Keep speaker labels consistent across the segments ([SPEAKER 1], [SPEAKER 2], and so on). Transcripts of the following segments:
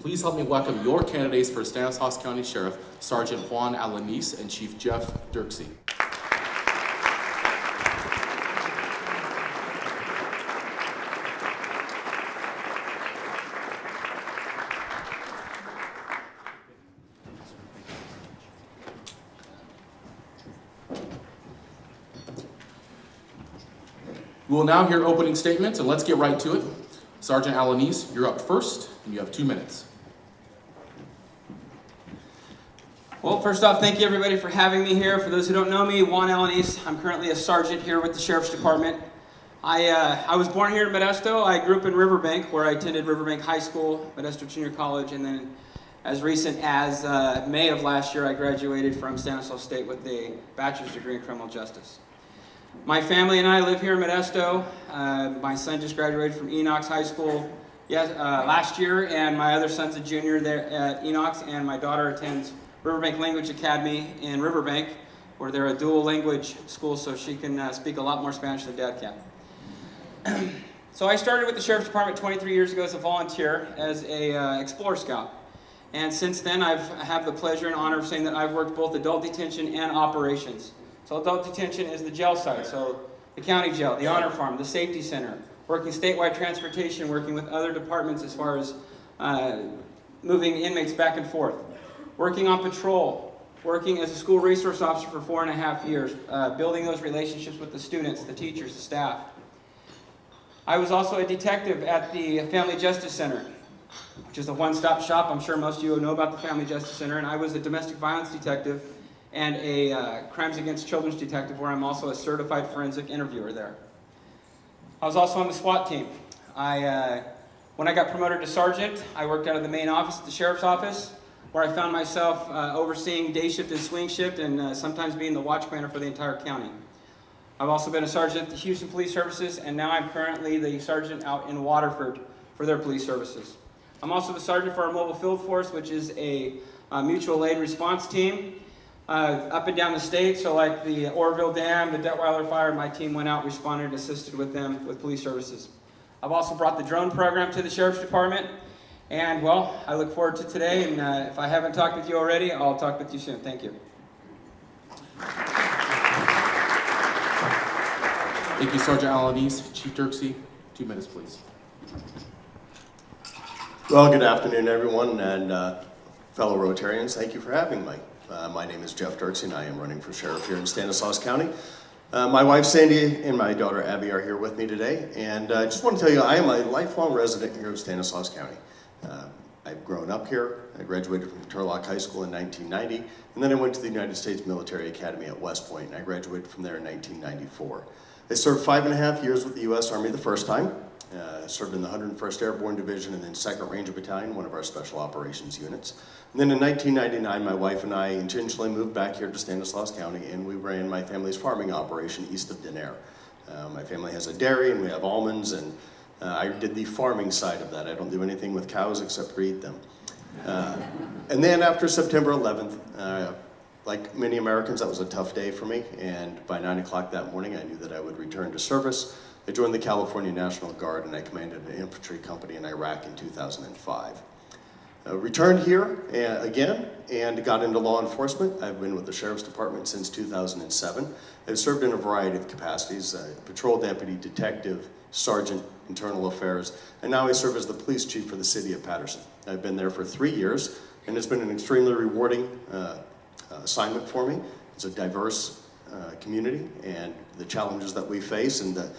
[SPEAKER 1] Please help me welcome your candidates for Stanislaus County Sheriff, Sergeant Juan Alanis and Chief Jeff Dirksey. We will now hear opening statements, and let's get right to it. Sergeant Alanis, you're up first, and you have 2 minutes.
[SPEAKER 2] Well, first off, thank you everybody for having me here. For those who don't know me, Juan Alanis. I'm currently a sergeant here with the Sheriff's Department. I was born here in Modesto. I grew up in Riverbank, where I attended Riverbank High School, Modesto Junior College, and then as recent as May of last year, I graduated from Stanislaus State with a bachelor's degree in criminal justice. My family and I live here in Modesto. My son just graduated from Enox High School last year, and my other son's a junior there at Enox, and my daughter attends Riverbank Language Academy in Riverbank, where they're a dual language school, so she can speak a lot more Spanish than Dad can. So I started with the Sheriff's Department 23 years ago as a volunteer, as a Explorer Scout. And since then, I have the pleasure and honor of saying that I've worked both adult detention and operations. So adult detention is the jail site, so the county jail, the honor farm, the safety center, working statewide transportation, working with other departments as far as moving inmates back and forth, working on patrol, working as a school resource officer for 4.5 years, building those relationships with the students, the teachers, the staff. I was also a detective at the Family Justice Center, which is a one-stop shop. I'm sure most of you know about the Family Justice Center, and I was a domestic violence detective and a crimes against children's detective, where I'm also a certified forensic interviewer there. I was also on the SWAT team. When I got promoted to sergeant, I worked out of the main office at the sheriff's office, where I found myself overseeing day shift and swing shift, and sometimes being the watch commander for the entire county. I've also been a sergeant at the Houston Police Services, and now I'm currently the sergeant out in Waterford for their police services. I'm also the sergeant for our mobile field force, which is a mutual aid response team. Up and down the state, so like the Oroville Dam, the Detweiler Fire, my team went out, responded, and assisted with them with police services. I've also brought the drone program to the Sheriff's Department, and well, I look forward to today, and if I haven't talked with you already, I'll talk with you soon. Thank you.
[SPEAKER 1] Thank you, Sergeant Alanis. Chief Dirksey, 2 minutes, please.
[SPEAKER 3] Well, good afternoon, everyone, and fellow Rotarians. Thank you for having me. My name is Jeff Dirksey, and I am running for sheriff here in Stanislaus County. My wife Sandy and my daughter Abby are here with me today, and I just want to tell you I am a lifelong resident here of Stanislaus County. I've grown up here. I graduated from Turlock High School in 1990, and then I went to the United States Military Academy at West Point, and I graduated from there in 1994. I served 5.5 years with the U.S. Army the first time. Served in the 101st Airborne Division and then 2nd Ranger Battalion, one of our special operations units. And then in 1999, my wife and I intentionally moved back here to Stanislaus County, and we ran my family's farming operation east of Denair. My family has a dairy, and we have almonds, and I did the farming side of that. I don't do anything with cows except for eat them. And then after September 11th, like many Americans, that was a tough day for me, and by 9 o'clock that morning, I knew that I would return to service. I joined the California National Guard, and I commanded an infantry company in Iraq in 2005. Returned here again and got into law enforcement. I've been with the Sheriff's Department since 2007. I've served in a variety of capacities, patrol deputy, detective, sergeant, internal affairs, and now I serve as the police chief for the city of Patterson. I've been there for 3 years, and it's been an extremely rewarding assignment for me. It's a diverse community, and the challenges that we face and the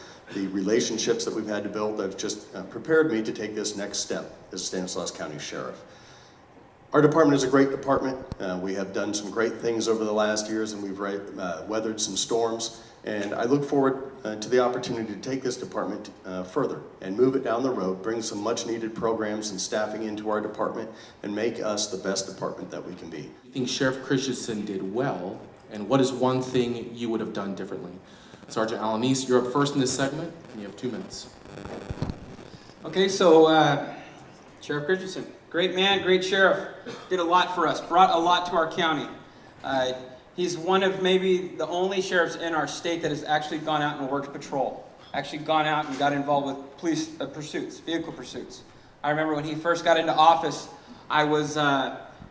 [SPEAKER 3] relationships that we've had to build have just prepared me to take this next step as Stanislaus County Sheriff. Our department is a great department. We have done some great things over the last years, and we've weathered some storms, and I look forward to the opportunity to take this department further and move it down the road, bring some much needed programs and staffing into our department, and make us the best department that we can be.
[SPEAKER 1] You think Sheriff Christensen did well, and what is one thing you would have done differently? Sergeant Alanis, you're up first in this segment, and you have 2 minutes.
[SPEAKER 2] Okay, so Sheriff Christensen, great man, great sheriff, did a lot for us, brought a lot to our county. He's one of maybe the only sheriffs in our state that has actually gone out and worked patrol, actually gone out and got involved with police pursuits, vehicle pursuits. I remember when he first got into office, I was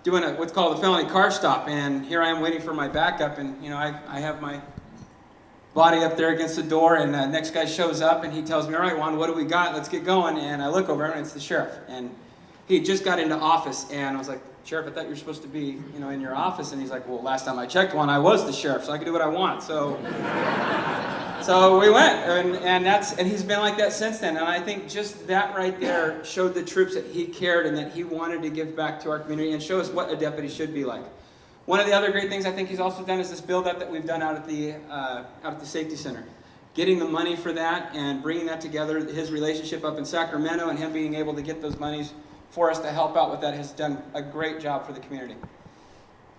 [SPEAKER 2] doing what's called a felony car stop, and here I am waiting for my backup, and I have my body up there against the door, and the next guy shows up, and he tells me, all right, Juan, what do we got? Let's get going. And I look over, and it's the sheriff. And he just got into office, and I was like, Sheriff, I thought you were supposed to be, in your office. And he's like, well, last time I checked, Juan, I was the sheriff, so I can do what I want. So we went, and he's been like that since then. And I think just that right there showed the troops that he cared and that he wanted to give back to our community and show us what a deputy should be like. One of the other great things I think he's also done is this build-up that we've done out at the Safety Center. Getting the money for that and bringing that together, his relationship up in Sacramento and him being able to get those monies for us to help out with that has done a great job for the community.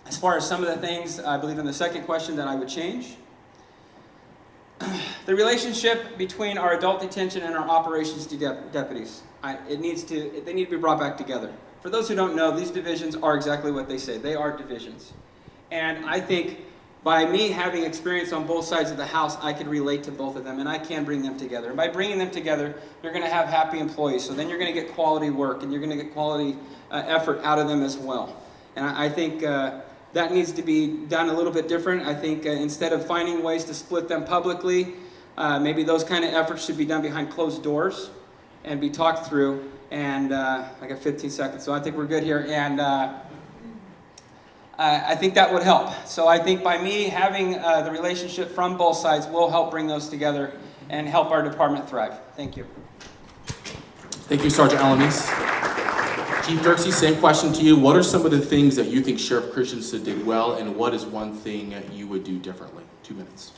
[SPEAKER 2] As far as some of the things, I believe in the second question that I would change, the relationship between our adult detention and our operations deputies, they need to be brought back together. For those who don't know, these divisions are exactly what they say. They are divisions. And I think by me having experience on both sides of the house, I can relate to both of them, and I can bring them together. And by bringing them together, you're going to have happy employees. So then you're going to get quality work, and you're going to get quality effort out of them as well. And I think that needs to be done a little bit different. I think instead of finding ways to split them publicly, maybe those kind of efforts should be done behind closed doors and be talked through. And I got 15 seconds, so I think we're good here. And I think that would help. So I think by me having the relationship from both sides will help bring those together and help our department thrive. Thank you.
[SPEAKER 1] Thank you, Sergeant Alanis. Chief Dirksey, same question to you. What are some of the things that you think Sheriff Christensen did well, and what is one thing that you would do differently? 2 minutes.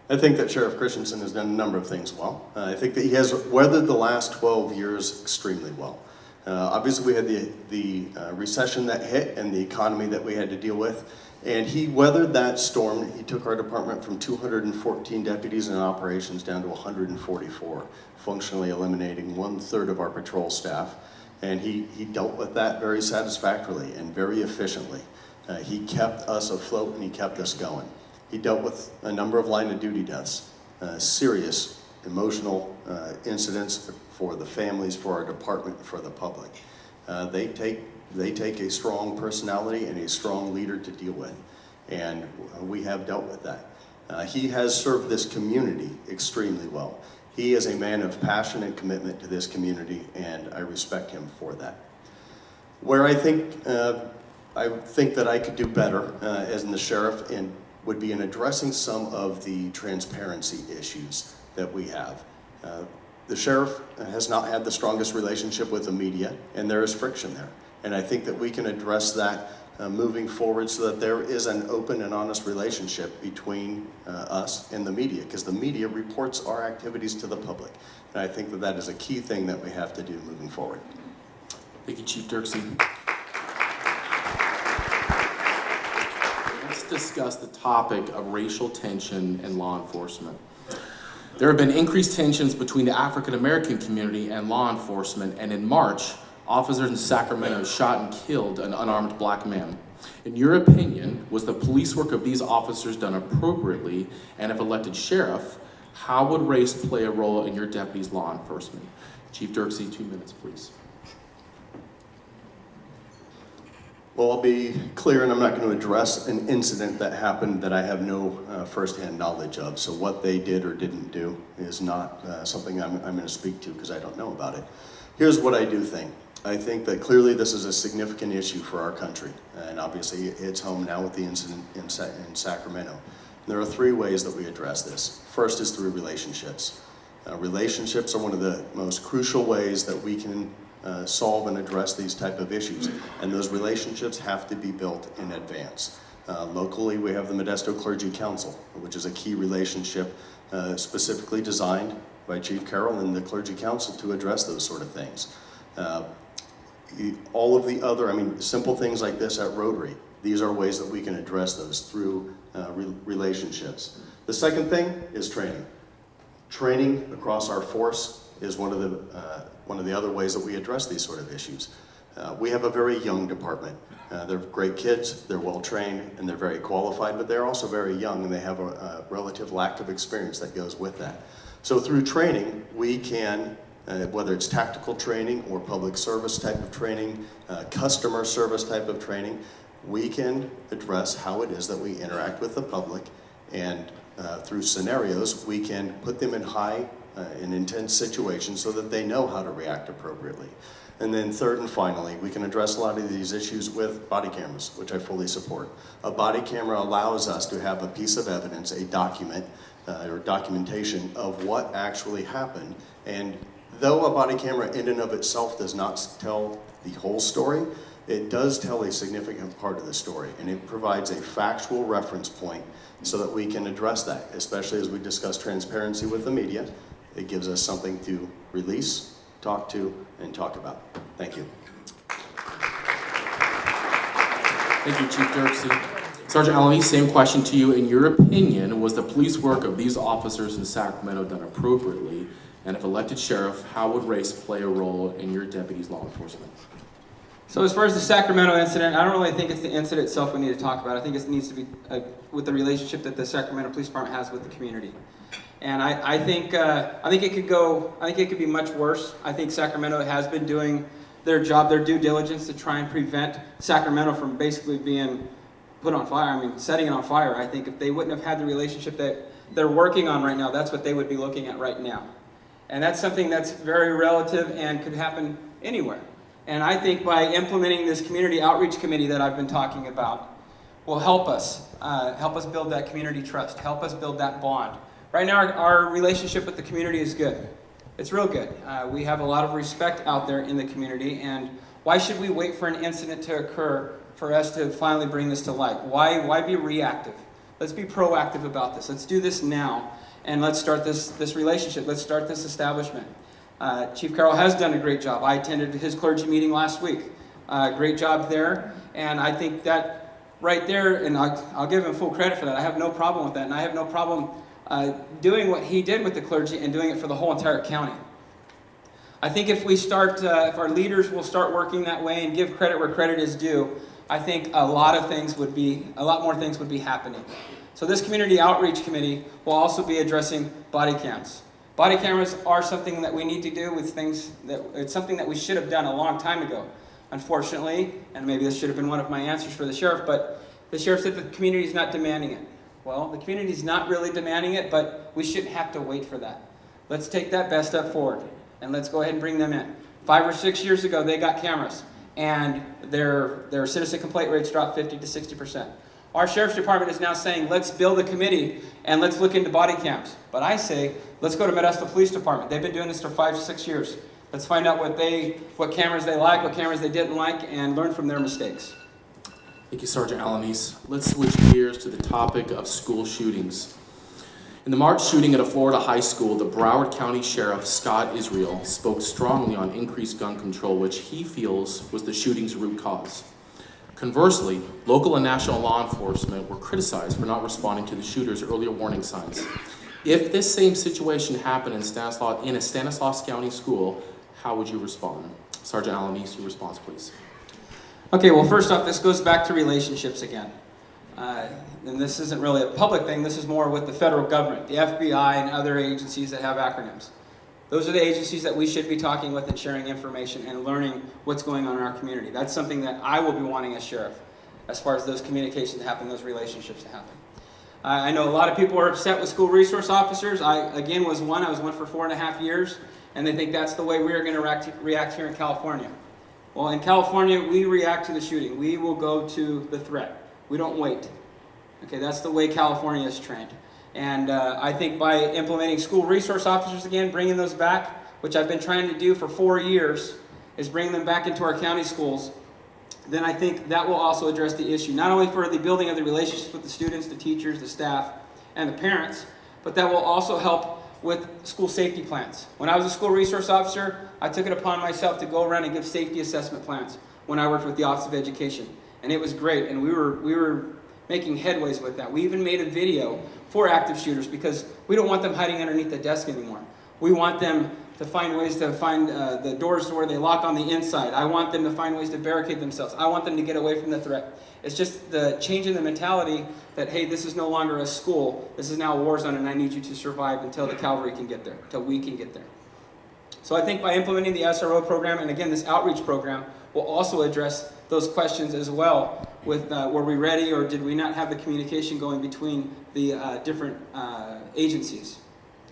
[SPEAKER 3] I think that Sheriff Christensen has done a number of things well. I think that he has weathered the last 12 years extremely well. Obviously, we had the recession that hit and the economy that we had to deal with, and he weathered that storm. He took our department from 214 deputies in operations down to 144, functionally eliminating 1/3 of our patrol staff, and he dealt with that very satisfactorily and very efficiently. He kept us afloat and he kept us going. He dealt with a number of line of duty deaths, serious emotional incidents for the families, for our department, for the public. They take a strong personality and a strong leader to deal with, and we have dealt with that. He has served this community extremely well. He is a man of passion and commitment to this community, and I respect him for that. Where I think that I could do better as in the sheriff and would be in addressing some of the transparency issues that we have. The sheriff has not had the strongest relationship with the media, and there is friction there. And I think that we can address that moving forward so that there is an open and honest relationship between us and the media, because the media reports our activities to the public. And I think that that is a key thing that we have to do moving forward.
[SPEAKER 1] Thank you, Chief Dirksey. Let's discuss the topic of racial tension in law enforcement. There have been increased tensions between the African American community and law enforcement, and in March, officers in Sacramento shot and killed an unarmed black man. In your opinion, was the police work of these officers done appropriately? And if elected sheriff, how would race play a role in your deputy's law enforcement? Chief Dirksey, 2 minutes, please.
[SPEAKER 3] Well, I'll be clear, and I'm not going to address an incident that happened that I have no firsthand knowledge of. So what they did or didn't do is not something I'm going to speak to because I don't know about it. Here's what I do think. I think that clearly this is a significant issue for our country, and obviously it's home now with the incident in Sacramento. There are 3 ways that we address this. First is through relationships. Relationships are one of the most crucial ways that we can solve and address these type of issues, and those relationships have to be built in advance. Locally, we have the Modesto Clergy Council, which is a key relationship specifically designed by Chief Carroll and the Clergy Council to address those sort of things. All of the other, simple things like this at Rotary, these are ways that we can address those through relationships. The second thing is training. Training across our force is one of the other ways that we address these sort of issues. We have a very young department. They're great kids, they're well trained, and they're very qualified, but they're also very young, and they have a relative lack of experience that goes with that. So through training, we can whether it's tactical training or public service type of training, customer service type of training, we can address how it is that we interact with the public, and through scenarios, we can put them in high and intense situations so that they know how to react appropriately. And then third and finally, we can address a lot of these issues with body cameras, which I fully support. A body camera allows us to have a piece of evidence, a document, or documentation of what actually happened. And though a body camera in and of itself does not tell the whole story, it does tell a significant part of the story, and it provides a factual reference point so that we can address that, especially as we discuss transparency with the media. It gives us something to release, talk to, and talk about. Thank you.
[SPEAKER 1] Thank you, Chief Dirksey. Sergeant Alamy, same question to you. In your opinion, was the police work of these officers in Sacramento done appropriately? And if elected sheriff, how would race play a role in your deputy's law enforcement?
[SPEAKER 2] So as far as the Sacramento incident, I don't really think it's the incident itself we need to talk about. I think it needs to be with the relationship that the Sacramento Police Department has with the community. And I think it could be much worse. I think Sacramento has been doing their job, their due diligence to try and prevent Sacramento from basically being put on fire. I mean, setting it on fire. I think if they wouldn't have had the relationship that they're working on right now, that's what they would be looking at right now. And that's something that's very relative and could happen anywhere. And I think by implementing this community outreach committee that I've been talking about will help us build that community trust, help us build that bond. Right now, our relationship with the community is good. It's real good. We have a lot of respect out there in the community, and why should we wait for an incident to occur for us to finally bring this to light? Why be reactive? Let's be proactive about this. Let's do this now, and let's start this relationship. Let's start this establishment. Chief Carroll has done a great job. I attended his clergy meeting last week. Great job there, and I think that right there, and I'll give him full credit for that. I have no problem with that, and I have no problem doing what he did with the clergy and doing it for the whole entire county. I think if we start, if our leaders will start working that way and give credit where credit is due, I think a lot more things would be happening. So this community outreach committee will also be addressing body cams. Body cameras are something that we need to do with things it's something that we should have done a long time ago. Unfortunately, and maybe this should have been one of my answers for the sheriff, but the sheriff said the community is not demanding it. Well, the community is not really demanding it, but we shouldn't have to wait for that. Let's take that best step forward, and let's go ahead and bring them in. 5 or 6 years ago, they got cameras, and their citizen complaint rates dropped 50 to 60%. Our sheriff's department is now saying, let's build a committee and let's look into body cams. But I say, let's go to Modesto Police Department. They've been doing this for 5 or 6 years. Let's find out what cameras they like, what cameras they didn't like, and learn from their mistakes.
[SPEAKER 1] Thank you, Sergeant Alanis. Let's switch gears to the topic of school shootings. In the March shooting at a Florida high school, the Broward County Sheriff, Scott Israel, spoke strongly on increased gun control, which he feels was the shooting's root cause. Conversely, local and national law enforcement were criticized for not responding to the shooter's earlier warning signs. If this same situation happened in a Stanislaus County school, how would you respond? Sergeant Alanis, your response, please.
[SPEAKER 2] Okay, well, first off, this goes back to relationships again. And this isn't really a public thing. This is more with the federal government, the FBI, and other agencies that have acronyms. Those are the agencies that we should be talking with and sharing information and learning what's going on in our community. That's something that I will be wanting as sheriff, as far as those communications to happen, those relationships to happen. I know a lot of people are upset with school resource officers. I was one for 4.5 years, and they think that's the way we're going to react here in California. Well, in California, we react to the shooting. We will go to the threat. We don't wait. Okay, that's the way California is trained. And I think by implementing school resource officers again, bringing those back, which I've been trying to do for 4 years, is bring them back into our county schools, then I think that will also address the issue, not only for the building of the relationships with the students, the teachers, the staff, and the parents, but that will also help with school safety plans. When I was a school resource officer, I took it upon myself to go around and give safety assessment plans when I worked with the Office of Education. And it was great, and we were making headways with that. We even made a video for active shooters because we don't want them hiding underneath the desk anymore. We want them to find ways to find the doors to where they lock on the inside. I want them to find ways to barricade themselves. I want them to get away from the threat. It's just the change in the mentality that, hey, this is no longer a school. This is now a war zone, and I need you to survive until the cavalry can get there, until we can get there. So I think by implementing the SRO program, and again, this outreach program, will also address those questions as well with were we ready or did we not have the communication going between the different agencies.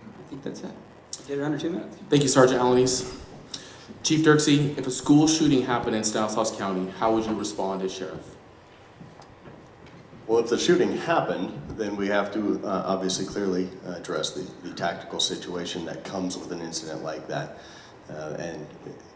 [SPEAKER 2] I think that's it. Did it under 2 minutes.
[SPEAKER 1] Thank you, Sergeant Alanis. Chief Dirksey, if a school shooting happened in Stanislaus County, how would you respond as sheriff?
[SPEAKER 3] Well, if the shooting happened, then we have to obviously clearly address the tactical situation that comes with an incident like that. And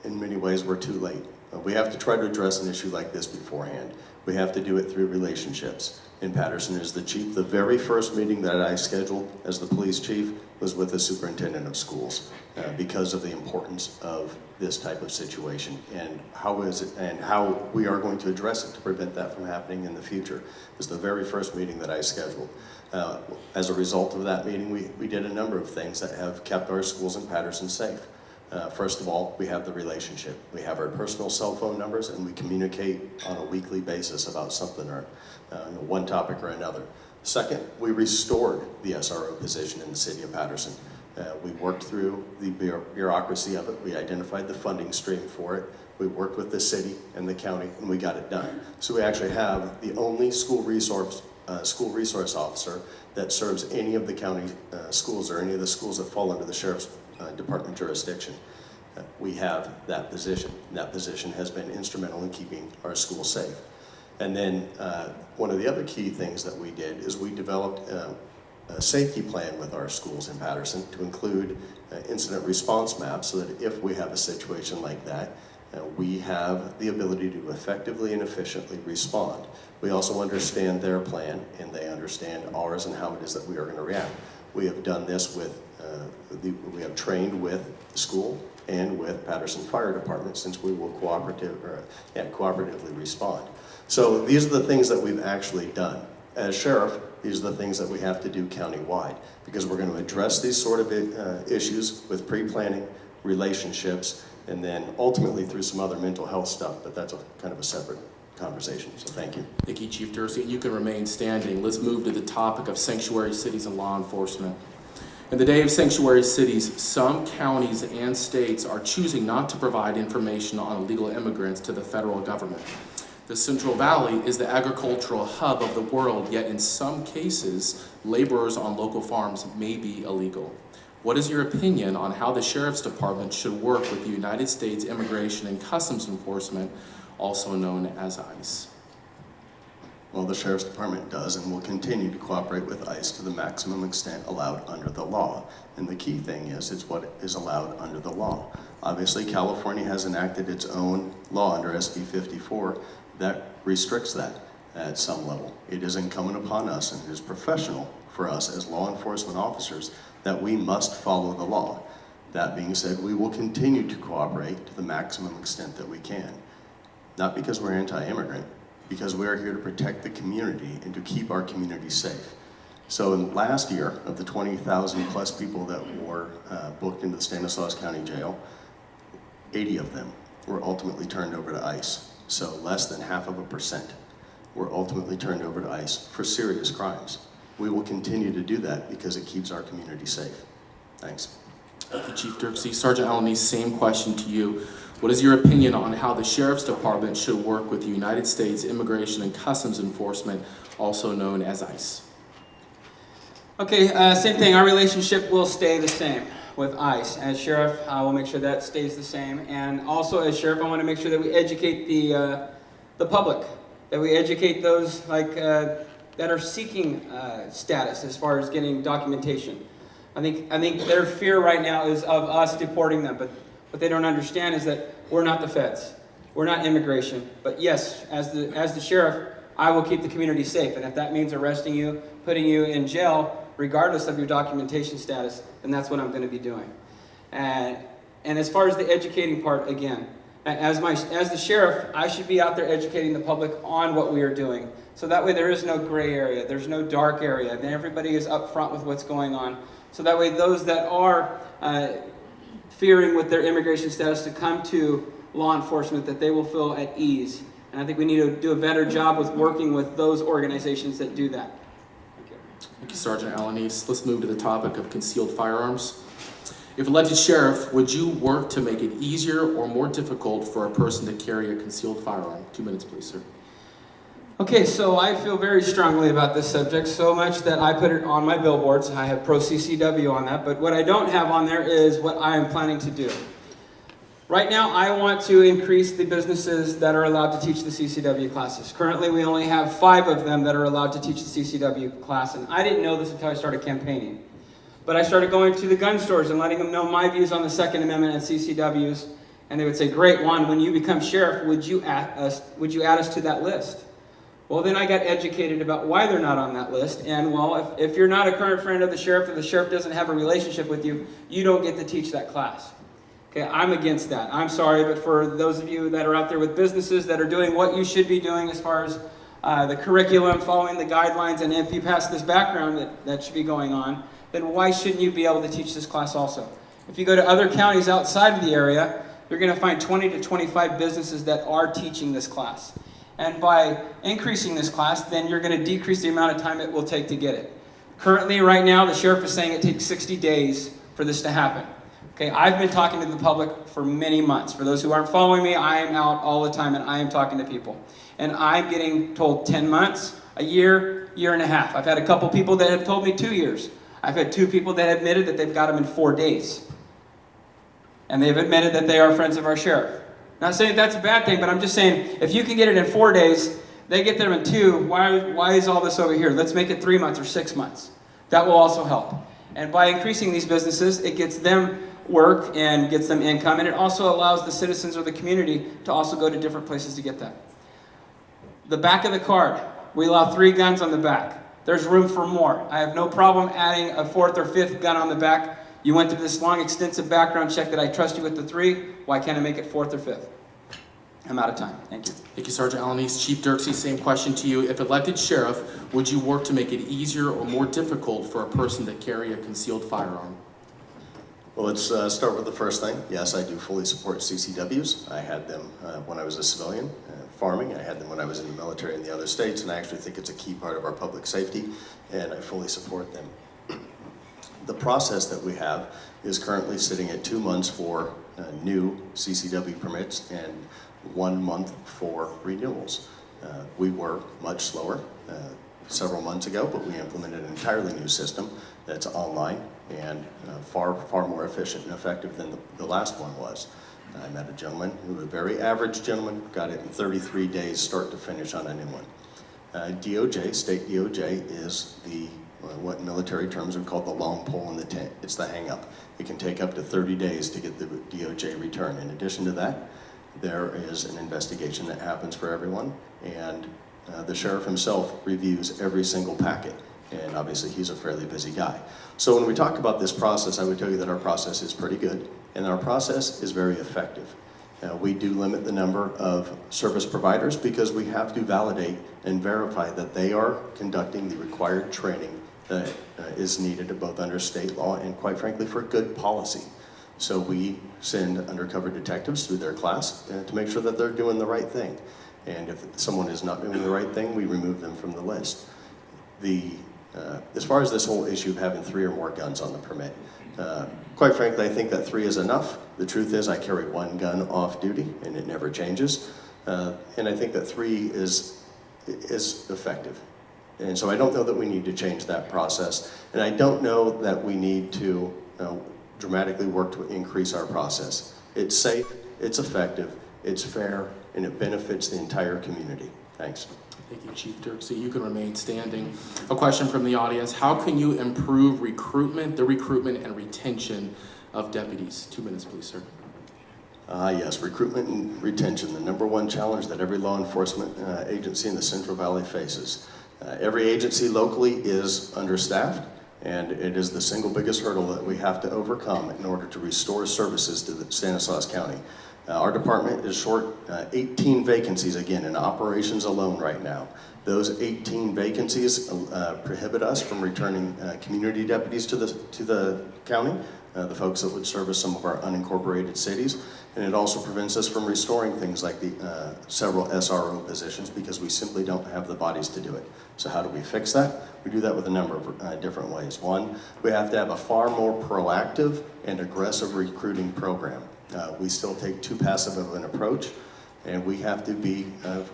[SPEAKER 3] in many ways, we're too late. We have to try to address an issue like this beforehand. We have to do it through relationships. In Patterson, as the chief, the very first meeting that I scheduled as the police chief was with the superintendent of schools because of the importance of this type of situation and how we are going to address it to prevent that from happening in the future. It was the very first meeting that I scheduled. As a result of that meeting, we did a number of things that have kept our schools in Patterson safe. First of all, we have the relationship. We have our personal cell phone numbers and we communicate on a weekly basis about something or one topic or another. Second, we restored the SRO position in the city of Patterson. We worked through the bureaucracy of it. We identified the funding stream for it. We worked with the city and the county and we got it done. So we actually have the only school resource officer that serves any of the county schools or any of the schools that fall under the sheriff's department jurisdiction. We have that position. That position has been instrumental in keeping our schools safe. And then one of the other key things that we did is we developed a safety plan with our schools in Patterson to include incident response maps so that if we have a situation like that, we have the ability to effectively and efficiently respond. We also understand their plan and they understand ours and how it is that we are going to react. We have done this with, we have trained with the school and with Patterson Fire Department since we will cooperatively respond. So these are the things that we've actually done. As sheriff, these are the things that we have to do countywide because we're going to address these sort of issues with pre-planning, relationships, and then ultimately through some other mental health stuff, but that's kind of a separate conversation, so thank you.
[SPEAKER 1] Thank you, Chief Dirksey. You can remain standing. Let's move to the topic of sanctuary cities and law enforcement. In the day of sanctuary cities, some counties and states are choosing not to provide information on illegal immigrants to the federal government. The Central Valley is the agricultural hub of the world, yet in some cases, laborers on local farms may be illegal. What is your opinion on how the Sheriff's Department should work with the United States Immigration and Customs Enforcement, also known as ICE?
[SPEAKER 3] Well, the Sheriff's Department does and will continue to cooperate with ICE to the maximum extent allowed under the law. And the key thing is, it's what is allowed under the law. Obviously, California has enacted its own law under SB 54 that restricts that at some level. It is incumbent upon us and it is professional for us as law enforcement officers that we must follow the law. That being said, we will continue to cooperate to the maximum extent that we can. Not because we're anti-immigrant, because we are here to protect the community and to keep our community safe. So in last year, of the 20,000 plus people that were booked into the Stanislaus County Jail, 80 of them were ultimately turned over to ICE. So less than 0.5% were ultimately turned over to ICE for serious crimes. We will continue to do that because it keeps our community safe. Thanks.
[SPEAKER 1] Thank you, Chief Dirksey. Sergeant Alanis, same question to you. What is your opinion on how the Sheriff's Department should work with the United States Immigration and Customs Enforcement, also known as ICE?
[SPEAKER 2] Okay, same thing. Our relationship will stay the same with ICE. As Sheriff, I will make sure that stays the same. And also as Sheriff, I want to make sure that we educate the public, that we educate those that are seeking status as far as getting documentation. I think their fear right now is of us deporting them, but what they don't understand is that we're not the feds. We're not immigration. But yes, as the sheriff, I will keep the community safe. And if that means arresting you, putting you in jail, regardless of your documentation status, then that's what I'm going to be doing. And as far as the educating part, again, as the sheriff, I should be out there educating the public on what we are doing. So that way there is no gray area, there's no dark area, and everybody is upfront with what's going on. So that way those that are fearing with their immigration status to come to law enforcement, that they will feel at ease. And I think we need to do a better job with working with those organizations that do that.
[SPEAKER 1] Thank you, Sergeant Alanis. Let's move to the topic of concealed firearms. If elected sheriff, would you work to make it easier or more difficult for a person to carry a concealed firearm? 2 minutes, please, sir.
[SPEAKER 2] Okay, so I feel very strongly about this subject, so much that I put it on my billboards. I have pro CCW on that, but what I don't have on there is what I am planning to do. Right now, I want to increase the businesses that are allowed to teach the CCW classes. Currently, we only have 5 of them that are allowed to teach the CCW class, and I didn't know this until I started campaigning. But I started going to the gun stores and letting them know my views on the Second Amendment and CCWs, and they would say, "Great, Juan, when you become sheriff, would you add us to that list?" Well, then I got educated about why they're not on that list, and well, if you're not a current friend of the sheriff, or the sheriff doesn't have a relationship with you, you don't get to teach that class. Okay, I'm against that. I'm sorry, but for those of you that are out there with businesses that are doing what you should be doing as far as the curriculum, following the guidelines, and if you pass this background that should be going on, then why shouldn't you be able to teach this class also? If you go to other counties outside of the area, you're going to find 20 to 25 businesses that are teaching this class. And by increasing this class, then you're going to decrease the amount of time it will take to get it. Currently, right now, the sheriff is saying it takes 60 days for this to happen. Okay, I've been talking to the public for many months. For those who aren't following me, I am out all the time and I am talking to people. And I'm getting told 10 months, a year, year and a half. I've had a couple people that have told me 2 years. I've had 2 people that admitted that they've got them in 4 days. And they've admitted that they are friends of our sheriff. Not saying that's a bad thing, but I'm just saying, if you can get it in 4 days, they get them in 2, why is all this over here? Let's make it 3 months or 6 months. That will also help. And by increasing these businesses, it gets them work and gets them income, and it also allows the citizens or the community to also go to different places to get that. The back of the card, we allow 3 guns on the back. There's room for more. I have no problem adding a 4th or 5th gun on the back. You went through this long, extensive background check that I trust you with the 3. Why can't I make it 4th or 5th? I'm out of time. Thank you.
[SPEAKER 1] Thank you, Sergeant Alanis. Chief Dirksey, same question to you. If elected sheriff, would you work to make it easier or more difficult for a person to carry a concealed firearm?
[SPEAKER 3] Well, let's start with the first thing. Yes, I do fully support CCWs. I had them when I was a civilian farming. I had them when I was in the military in the other states, and I actually think it's a key part of our public safety, and I fully support them. The process that we have is currently sitting at 2 months for new CCW permits and 1 month for renewals. We were much slower several months ago, but we implemented an entirely new system that's online and far more efficient and effective than the last one was. I met a gentleman who was a very average gentleman, got it in 33 days start to finish on a new one. DOJ, state DOJ, is what in military terms are called the long pole in the tent. It's the hang up. It can take up to 30 days to get the DOJ return. In addition to that, there is an investigation that happens for everyone, and the sheriff himself reviews every single packet, and obviously he's a fairly busy guy. So when we talk about this process, I would tell you that our process is pretty good, and our process is very effective. We do limit the number of service providers because we have to validate and verify that they are conducting the required training that is needed both under state law and, quite frankly, for good policy. So we send undercover detectives through their class to make sure that they're doing the right thing. And if someone is not doing the right thing, we remove them from the list. As far as this whole issue of having 3 or more guns on the permit, quite frankly, I think that 3 is enough. The truth is I carry 1 gun off duty, and it never changes. And I think that 3 is effective. And so I don't know that we need to change that process. And I don't know that we need to dramatically work to increase our process. It's safe, it's effective, it's fair, and it benefits the entire community. Thanks.
[SPEAKER 1] Thank you, Chief Dirksey. You can remain standing. A question from the audience. How can you improve the recruitment and retention of deputies? 2 minutes, please, sir.
[SPEAKER 3] Yes, recruitment and retention, the #1 challenge that every law enforcement agency in the Central Valley faces. Every agency locally is understaffed, and it is the single biggest hurdle that we have to overcome in order to restore services to the Stanislaus County. Our department is short 18 vacancies, again, in operations alone right now. Those 18 vacancies prohibit us from returning community deputies to the county. the folks that would service some of our unincorporated cities. And it also prevents us from restoring things like the several SRO positions because we simply don't have the bodies to do it. So how do we fix that? We do that with a number of different ways. One, we have to have a far more proactive and aggressive recruiting program. We still take too passive of an approach, and we have to be,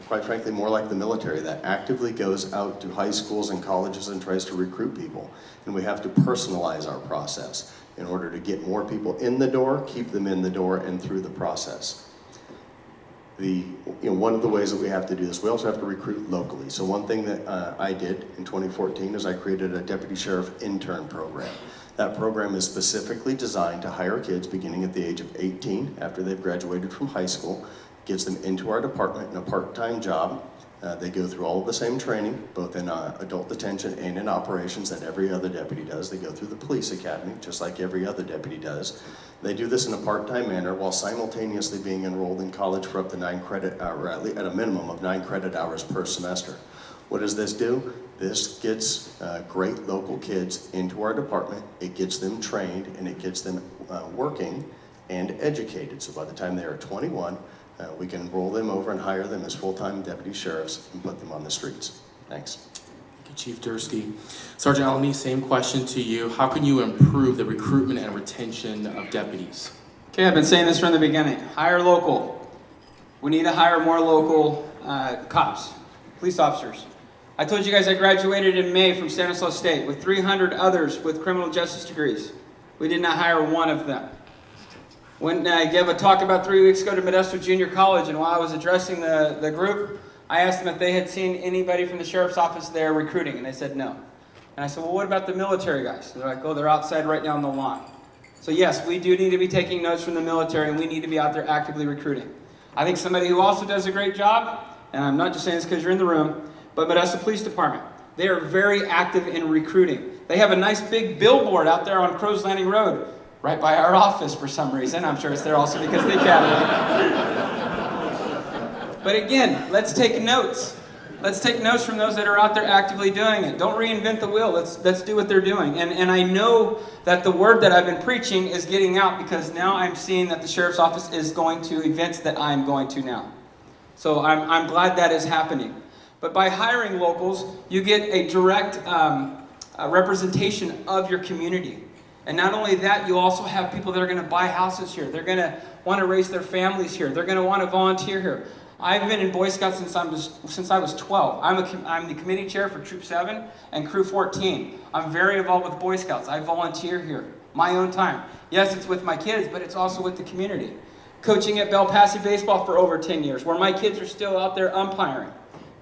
[SPEAKER 3] quite frankly, more like the military that actively goes out to high schools and colleges and tries to recruit people. And we have to personalize our process in order to get more people in the door, keep them in the door, and through the process. One of the ways that we have to do this, we also have to recruit locally. So one thing that I did in 2014 is I created a deputy sheriff intern program. That program is specifically designed to hire kids beginning at the age of 18 after they've graduated from high school, gets them into our department in a part-time job. They go through all of the same training, both in adult detention and in operations that every other deputy does. They go through the police academy, just like every other deputy does. They do this in a part-time manner while simultaneously being enrolled in college for up to 9 credit hours, at a minimum of 9 credit hours per semester. What does this do? This gets great local kids into our department. It gets them trained and it gets them working and educated. So by the time they are 21, we can roll them over and hire them as full-time deputy sheriffs and put them on the streets. Thanks.
[SPEAKER 1] Thank you, Chief Dursky. Sergeant Alamy, same question to you. How can you improve the recruitment and retention of deputies?
[SPEAKER 2] Okay, I've been saying this from the beginning. Hire local. We need to hire more local cops, police officers. I told you guys I graduated in May from Stanislaus State with 300 others with criminal justice degrees. We did not hire one of them. When I gave a talk about 3 weeks ago to Modesto Junior College, and while I was addressing the group, I asked them if they had seen anybody from the sheriff's office there recruiting, and they said no. And I said, well, what about the military guys? They're like, oh, they're outside right now on the lawn. So yes, we do need to be taking notes from the military, and we need to be out there actively recruiting. I think somebody who also does a great job, and I'm not just saying this because you're in the room, but Modesto Police Department. They are very active in recruiting. They have a nice big billboard out there on Crow's Landing Road, right by our office for some reason. I'm sure it's there also because of the academy. But again, let's take notes. Let's take notes from those that are out there actively doing it. Don't reinvent the wheel. Let's do what they're doing. And I know that the word that I've been preaching is getting out because now I'm seeing that the sheriff's office is going to events that I'm going to now. So I'm glad that is happening. But by hiring locals, you get a direct representation of your community. And not only that, you also have people that are going to buy houses here. They're going to want to raise their families here. They're going to want to volunteer here. I've been in Boy Scouts since I was 12. I'm the committee chair for Troop 7 and Crew 14. I'm very involved with Boy Scouts. I volunteer here, my own time. Yes, it's with my kids, but it's also with the community. Coaching at Bell Passy Baseball for over 10 years, where my kids are still out there umpiring.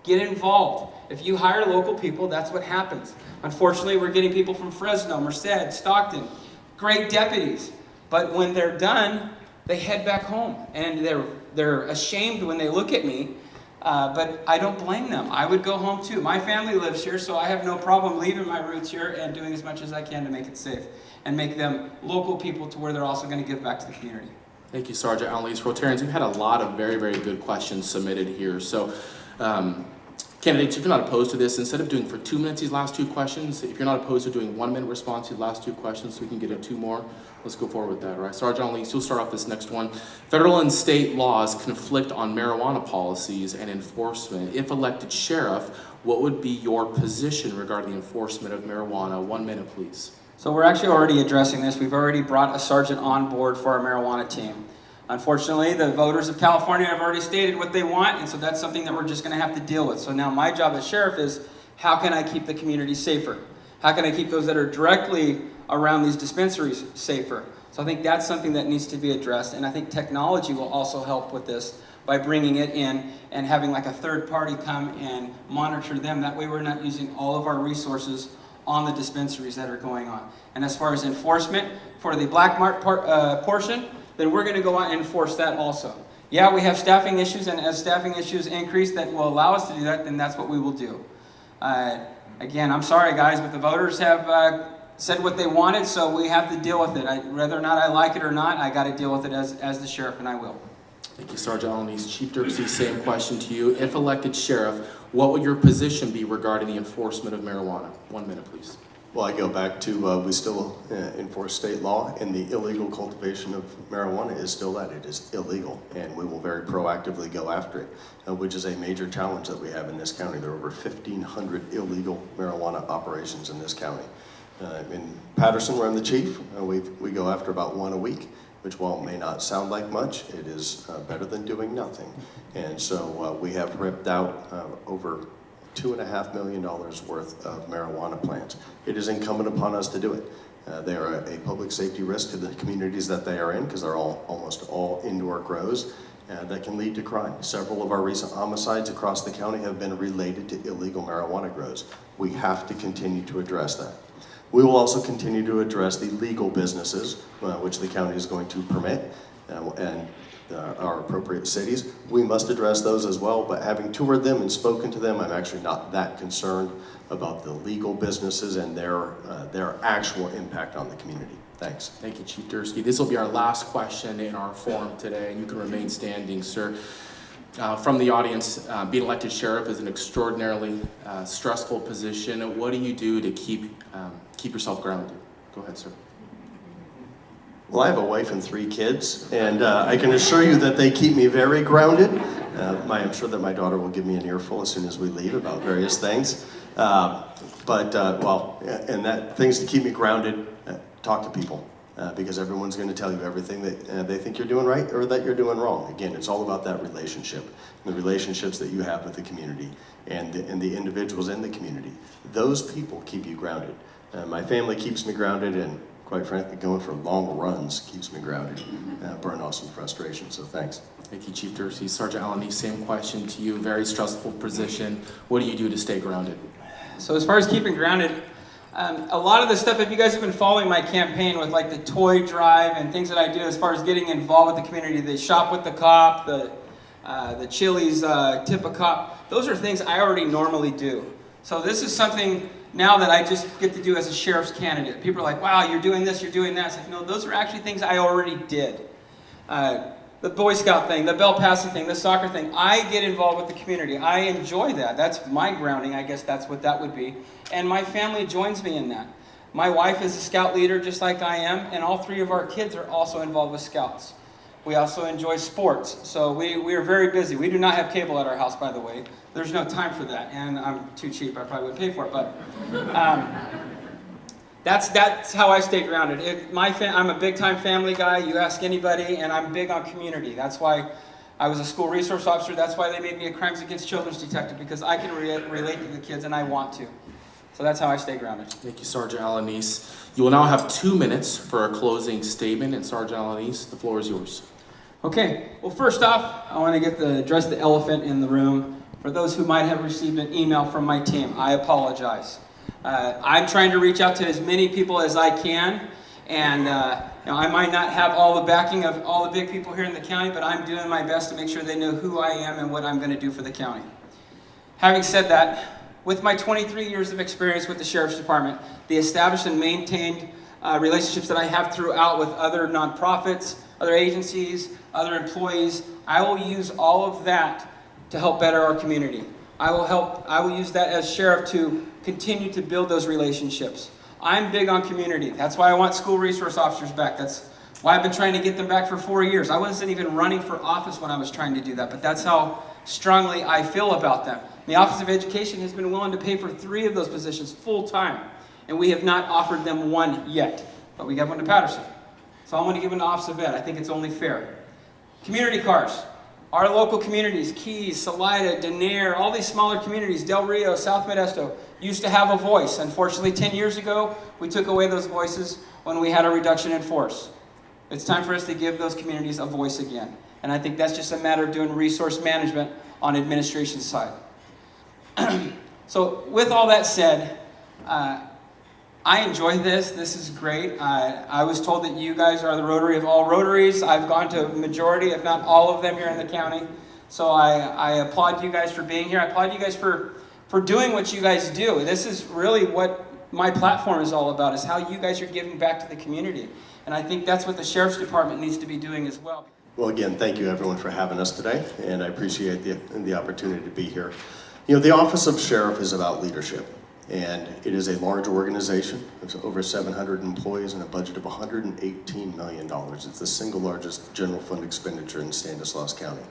[SPEAKER 2] Get involved. If you hire local people, that's what happens. Unfortunately, we're getting people from Fresno, Merced, Stockton, great deputies. But when they're done, they head back home. And they're ashamed when they look at me, but I don't blame them. I would go home too. My family lives here, so I have no problem leaving my roots here and doing as much as I can to make it safe and make them local people to where they're also going to give back to the community.
[SPEAKER 1] Thank you, Sergeant Alamy. Rotarians, we've had a lot of very, very good questions submitted here. So, candidates, if you're not opposed to this, instead of doing for 2 minutes these last 2 questions, if you're not opposed to doing 1 minute response to the last 2 questions so we can get in 2 more, let's go forward with that, all right? Sergeant Alamy, you'll start off this next one. Federal and state laws conflict on marijuana policies and enforcement. If elected sheriff, what would be your position regarding the enforcement of marijuana? 1 minute, please.
[SPEAKER 2] So we're actually already addressing this. We've already brought a sergeant on board for our marijuana team. Unfortunately, the voters of California have already stated what they want, and so that's something that we're just going to have to deal with. So now my job as sheriff is, how can I keep the community safer? How can I keep those that are directly around these dispensaries safer? So I think that's something that needs to be addressed, and I think technology will also help with this by bringing it in and having like a third party come and monitor them. That way we're not using all of our resources on the dispensaries that are going on. And as far as enforcement for the black mark portion, then we're going to go out and enforce that also. Yeah, we have staffing issues, and as staffing issues increase that will allow us to do that, then that's what we will do. Again, I'm sorry guys, but the voters have said what they wanted, so we have to deal with it. Whether or not I like it or not, I got to deal with it as the sheriff, and I will.
[SPEAKER 1] Thank you, Sergeant Alamy. Chief Dursky, same question to you. If elected sheriff, what would your position be regarding the enforcement of marijuana? 1 minute, please.
[SPEAKER 3] Well, I go back to we still enforce state law, and the illegal cultivation of marijuana is still that. It is illegal, and we will very proactively go after it, which is a major challenge that we have in this county. There are over 1,500 illegal marijuana operations in this county. In Patterson, where I'm the chief, we go after about one a week, which while it may not sound like much, it is better than doing nothing. And so we have ripped out over $2.5 million worth of marijuana plants. It is incumbent upon us to do it. They are a public safety risk to the communities that they are in, because they're almost all indoor grows that can lead to crime. Several of our recent homicides across the county have been related to illegal marijuana grows. We have to continue to address that. We will also continue to address the legal businesses, which the county is going to permit, and our appropriate cities. We must address those as well, but having toured them and spoken to them, I'm actually not that concerned about the legal businesses and their actual impact on the community. Thanks.
[SPEAKER 1] Thank you, Chief Dursky. This will be our last question in our forum today, and you can remain standing, sir. From the audience, being elected sheriff is an extraordinarily stressful position. What do you do to keep yourself grounded? Go ahead, sir.
[SPEAKER 3] Well, I have a wife and 3 kids, and I can assure you that they keep me very grounded. I'm sure that my daughter will give me an earful as soon as we leave about various things. Things to keep me grounded, talk to people, because everyone's going to tell you everything that they think you're doing right or that you're doing wrong. Again, it's all about that relationship, the relationships that you have with the community and the individuals in the community. Those people keep you grounded. My family keeps me grounded, and quite frankly, going for long runs keeps me grounded, burn off some frustration, so thanks.
[SPEAKER 1] Thank you, Chief Dursky. Sergeant Allen, same question to you. Very stressful position. What do you do to stay grounded?
[SPEAKER 2] So as far as keeping grounded, a lot of the stuff, if you guys have been following my campaign with like the toy drive and things that I do as far as getting involved with the community, the shop with the cop, the Chili's tip a cop, those are things I already normally do. So this is something now that I just get to do as a sheriff's candidate. People are like, wow, you're doing this, you're doing that. It's like, no, those are actually things I already did. The Boy Scout thing, the bell passing thing, the soccer thing, I get involved with the community. I enjoy that. That's my grounding, I guess that's what that would be. And my family joins me in that. My wife is a scout leader just like I am, and all 3 of our kids are also involved with scouts. We also enjoy sports, so we are very busy. We do not have cable at our house, by the way. There's no time for that, and I'm too cheap. I probably wouldn't pay for it, but that's how I stay grounded. I'm a big-time family guy. You ask anybody, and I'm big on community. That's why I was a school resource officer. That's why they made me a crimes against children's detective, because I can relate to the kids, and I want to. So that's how I stay grounded.
[SPEAKER 1] Thank you, Sergeant Alanese. You will now have 2 minutes for a closing statement, and Sergeant Alanese, the floor is yours.
[SPEAKER 2] Okay, well first off, I want to address the elephant in the room. For those who might have received an email from my team, I apologize. I'm trying to reach out to as many people as I can, and I might not have all the backing of all the big people here in the county, but I'm doing my best to make sure they know who I am and what I'm going to do for the county. Having said that, with my 23 years of experience with the Sheriff's Department, the established and maintained relationships that I have throughout with other nonprofits, other agencies, other employees, I will use all of that to help better our community. I will use that as sheriff to continue to build those relationships. I'm big on community. That's why I want school resource officers back. That's why I've been trying to get them back for 4 years. I wasn't even running for office when I was trying to do that, but that's how strongly I feel about them. The Office of Education has been willing to pay for 3 of those positions full time, and we have not offered them 1 yet, but we got one to Patterson. So I want to give one to Office of Ed. I think it's only fair. Community cars. Our local communities, Keys, Salida, Denair, all these smaller communities, Del Rio, South Modesto, used to have a voice. Unfortunately, 10 years ago, we took away those voices when we had a reduction in force. It's time for us to give those communities a voice again. And I think that's just a matter of doing resource management on administration's side. So with all that said, I enjoy this. This is great. I was told that you guys are the Rotary of all Rotaries. I've gone to a majority, if not all of them here in the county. So I applaud you guys for being here. I applaud you guys for doing what you guys do. This is really what my platform is all about, is how you guys are giving back to the community. And I think that's what the Sheriff's Department needs to be doing as well.
[SPEAKER 3] Well, again, thank you everyone for having us today, and I appreciate the opportunity to be here. You know, the Office of Sheriff is about leadership. And it is a large organization. There's over 700 employees and a budget of $118 million. It's the single largest general fund expenditure in Stanislaus County.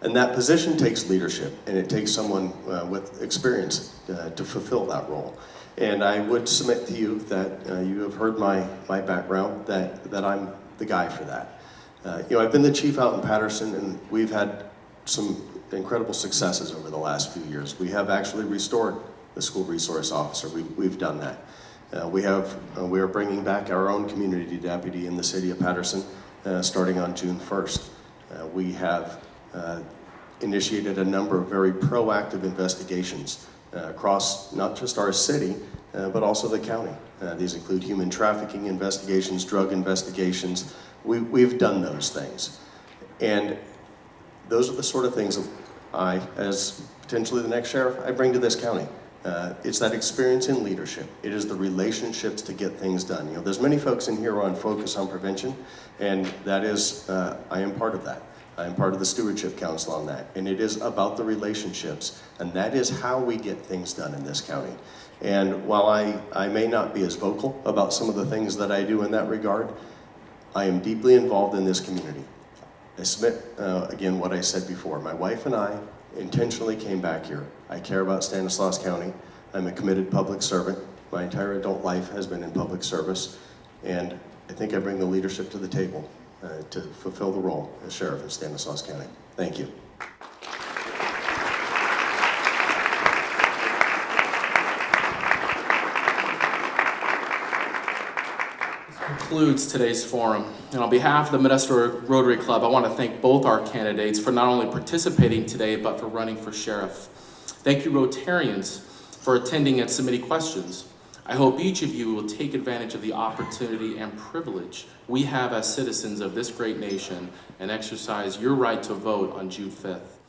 [SPEAKER 3] And that position takes leadership, and it takes someone with experience to fulfill that role. And I would submit to you that you have heard my background, that I'm the guy for that. I've been the chief out in Patterson, and we've had some incredible successes over the last few years. We have actually restored the school resource officer. We've done that. We are bringing back our own community deputy in the city of Patterson starting on June 1st. We have initiated a number of very proactive investigations across not just our city, but also the county. These include human trafficking investigations, drug investigations. We've done those things. And those are the sort of things that I, as potentially the next sheriff, I bring to this county. It's that experience in leadership. It is the relationships to get things done. There's many folks in here on focus on prevention, and that is, I am part of that. I am part of the Stewardship Council on that, and it is about the relationships, and that is how we get things done in this county. And while I may not be as vocal about some of the things that I do in that regard, I am deeply involved in this community. I submit, again, what I said before. My wife and I intentionally came back here. I care about Stanislaus County. I'm a committed public servant. My entire adult life has been in public service, and I think I bring the leadership to the table to fulfill the role as sheriff of Stanislaus County. Thank you.
[SPEAKER 1] Concludes today's forum. And on behalf of the Modesto Rotary Club, I want to thank both our candidates for not only participating today, but for running for sheriff. Thank you, Rotarians, for attending and submitting questions. I hope each of you will take advantage of the opportunity and privilege we have as citizens of this great nation and exercise your right to vote on June 5th.